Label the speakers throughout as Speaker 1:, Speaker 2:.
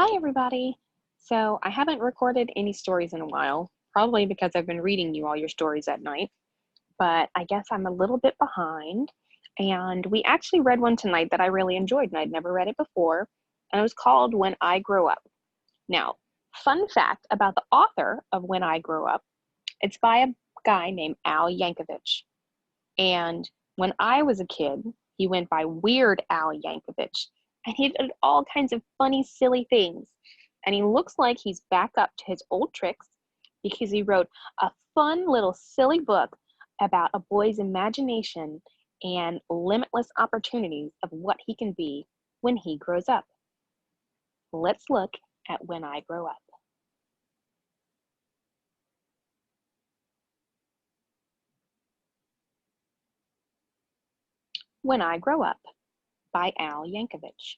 Speaker 1: Hi, everybody. So, I haven't recorded any stories in a while, probably because I've been reading you all your stories at night, but I guess I'm a little bit behind. And we actually read one tonight that I really enjoyed, and I'd never read it before, and it was called When I Grow Up. Now, fun fact about the author of When I Grow Up, it's by a guy named Al Yankovic. And when I was a kid, he went by Weird Al Yankovic, and he did all kinds of funny, silly things. And he looks like he's back up to his old tricks because he wrote a fun little silly book about a boy's imagination and limitless opportunities of what he can be when he grows up. Let's look at When I Grow Up. When I Grow Up by Al Yankovic.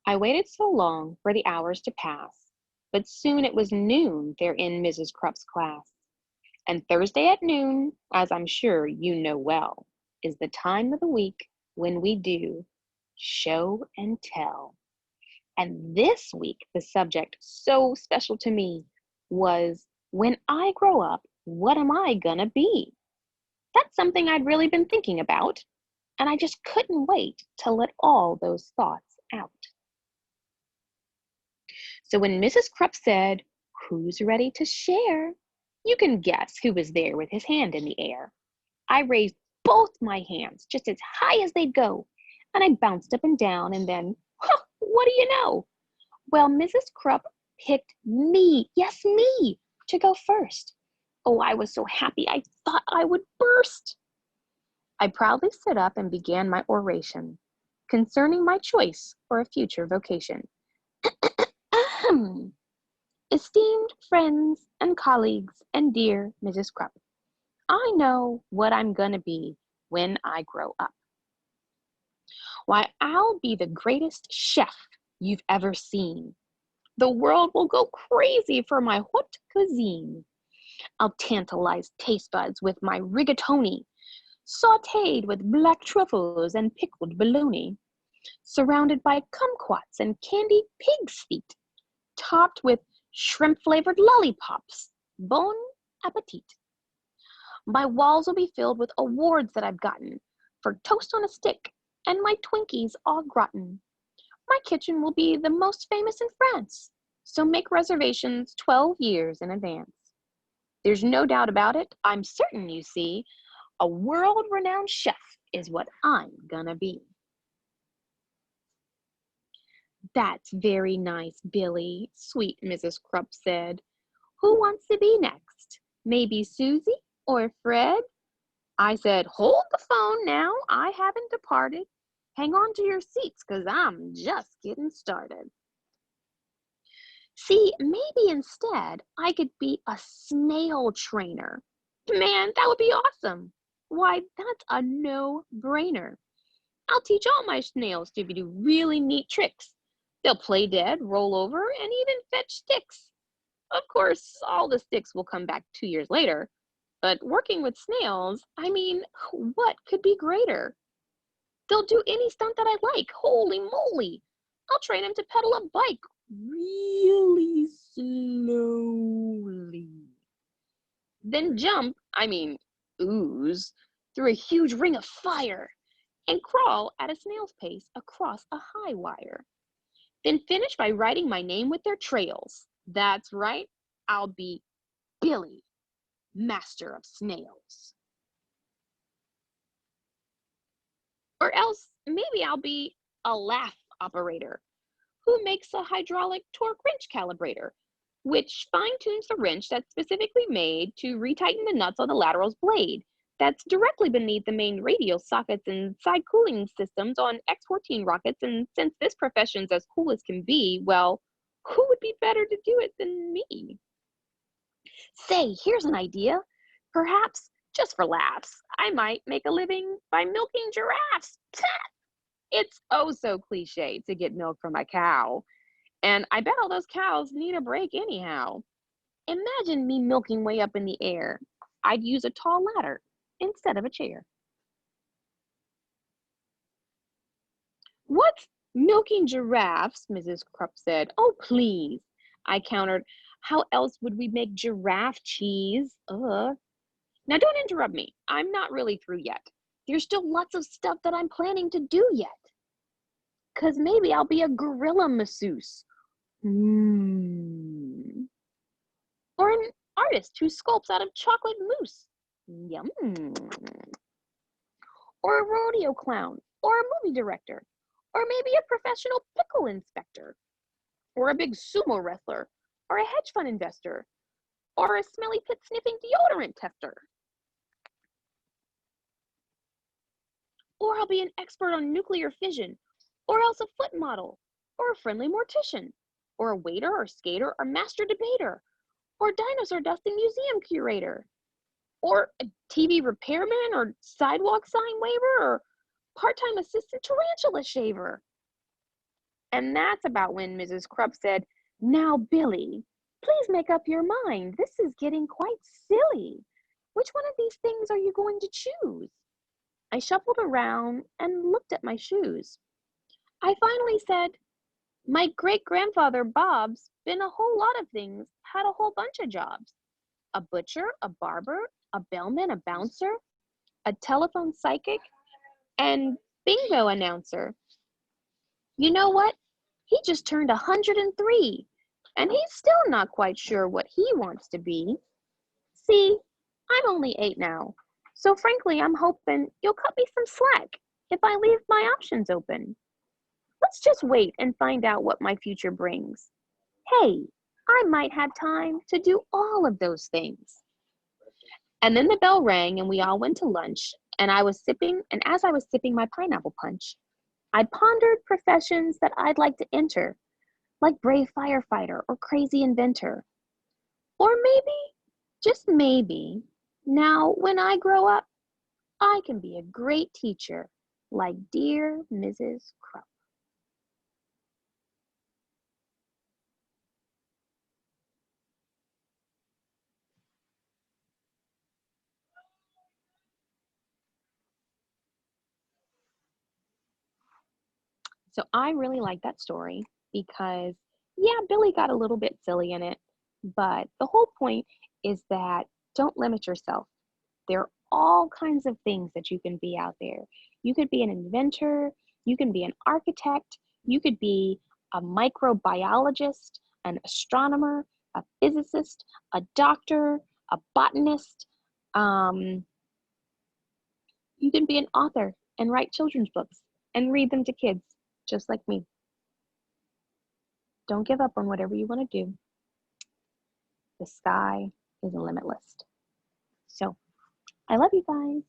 Speaker 1: I waited so long for the hours to pass, but soon it was noon there in Mrs. Crupp's class. And Thursday at noon, as I'm sure you know well, is the time of the week when we do show and tell. And this week, the subject so special to me was when I grow up, what am I gonna be? That's something I'd really been thinking about, and I just couldn't wait to let all those thoughts out. So when Mrs. Crupp said, "Who's ready to share?" you can guess who was there with his hand in the air. I raised both my hands just as high as they'd go, and I bounced up and down, and then, what do you know? Well, Mrs. Crupp picked me, yes, me, to go first. Oh, I was so happy I thought I would burst. I proudly stood up and began my oration concerning my choice for a future vocation. Ahem. Esteemed friends and colleagues and dear Mrs. Crupp, I know what I'm gonna be when I grow up. Why, I'll be the greatest chef you've ever seen. The world will go crazy for my haute cuisine. I'll tantalize taste buds with my rigatoni, sauteed with black truffles and pickled bologna, surrounded by kumquats and candied pig's feet, topped with shrimp-flavored lollipops. Bon appetit. My walls will be filled with awards that I've gotten for toast on a stick and my Twinkies au gratin. My kitchen will be the most famous in France, so make reservations 12 years in advance. There's no doubt about it, I'm certain, you see, a world-renowned chef is what I'm gonna be. That's very nice, Billy, sweet Mrs. Crupp said. Who wants to be next? Maybe Susie or Fred? I said, hold the phone now, I haven't departed. Hang on to your seats, 'cause I'm just getting started. See, maybe instead I could be a snail trainer. Man, that would be awesome. Why, that's a no-brainer. I'll teach all my snails to do really neat tricks. They'll play dead, roll over, and even fetch sticks. Of course, all the sticks will come back 2 years later, but working with snails, I mean, what could be greater? They'll do any stunt that I like. Holy moly! I'll train them to pedal a bike really slowly. Then jump, ooze, through a huge ring of fire and crawl at a snail's pace across a high wire. Then finish by writing my name with their trails. That's right, I'll be Billy, master of snails. Or else maybe I'll be a laugh operator who makes a hydraulic torque wrench calibrator, which fine-tunes the wrench that's specifically made to retighten the nuts on the lateral's blade that's directly beneath the main radial sockets and side cooling systems on X-14 rockets. And since this profession's as cool as can be, well, who would be better to do it than me? Say, here's an idea. Perhaps, just for laughs, I might make a living by milking giraffes. It's oh so cliche to get milk from a cow. And I bet all those cows need a break anyhow. Imagine me milking way up in the air. I'd use a tall ladder instead of a chair. What's milking giraffes? Mrs. Krupp said. Oh, please, I countered. How else would we make giraffe cheese? Ugh. Now, don't interrupt me. I'm not really through yet. There's still lots of stuff that I'm planning to do yet. Because maybe I'll be a gorilla masseuse. Mm. Or an artist who sculpts out of chocolate mousse. Yum. Or a rodeo clown. Or a movie director. Or maybe a professional pickle inspector. Or a big sumo wrestler. Or a hedge fund investor. Or a smelly pit sniffing deodorant tester. Or I'll be an expert on nuclear fission, or else a foot model, or a friendly mortician, or a waiter or skater or master debater, or dinosaur dusting museum curator, or a TV repairman or sidewalk sign waver, or part-time assistant tarantula shaver. And that's about when Mrs. Krupp said, Now, Billy, please make up your mind. This is getting quite silly. Which one of these things are you going to choose? I shuffled around and looked at my shoes. I finally said, My great-grandfather Bob's been a whole lot of things, had a whole bunch of jobs. A butcher, a barber, a bellman, a bouncer, a telephone psychic, and bingo announcer. You know what? He just turned 103, and he's still not quite sure what he wants to be. See, I'm only 8 now, so frankly, I'm hoping you'll cut me some slack if I leave my options open. Let's just wait and find out what my future brings. Hey, I might have time to do all of those things. And then the bell rang and we all went to lunch, and as I was sipping my pineapple punch, I pondered professions that I'd like to enter, like brave firefighter or crazy inventor. Or maybe, just maybe, now when I grow up, I can be a great teacher, like dear Mrs. Krupp. So I really like that story because, yeah, Billy got a little bit silly in it, but the whole point is that don't limit yourself. There are all kinds of things that you can be out there. You could be an inventor, you can be an architect, you could be a microbiologist, an astronomer, a physicist, a doctor, a botanist. Um, you can be an author and write children's books and read them to kids, just like me. Don't give up on whatever you want to do. The sky is limitless. So I love you guys.